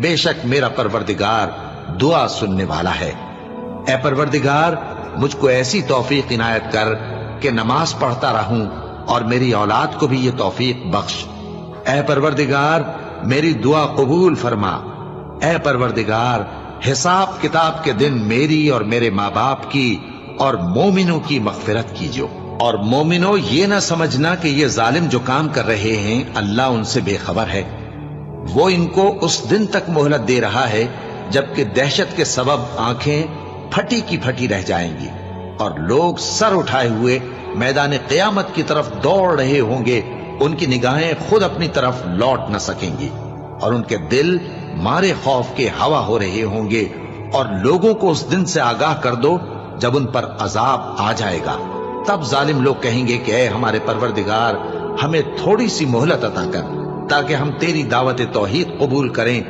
बेशक मेरा परवरदिगार दुआ सुनने वाला है। ए परवरदिगार, मुझको ऐसी तौफीक इनायत कर कि नमाज पढ़ता रहूं और मेरी औलाद को भी ये तौफीक बख्श। ए परवरदिगार, मेरी दुआ कबूल फरमा। ए परवरदिगार, हिसाब किताब के दिन मेरी और मेरे माँ बाप की और मोमिनों की मगफिरत कीजिए। और मोमिनो, ये ना समझना कि ये जालिम जो काम कर रहे हैं अल्लाह उनसे बेखबर है। वो इनको उस दिन तक मोहलत दे रहा है जबकि दहशत के सबब आंखें फटी की फटी रह जाएंगी और लोग सर उठाए हुए मैदान क़यामत की तरफ दौड़ रहे होंगे। उनकी निगाहें खुद अपनी तरफ लौट न सकेंगी और उनके दिल मारे खौफ के हवा हो रहे होंगे। और लोगों को उस दिन से आगाह कर दो जब उन पर अजाब आ जाएगा। तब जालिम लोग कहेंगे कि ऐ हमारे परवरदिगार, हमें थोड़ी सी मोहलत अता कर ताकि हम तेरी दावत तौहीद कबूल करें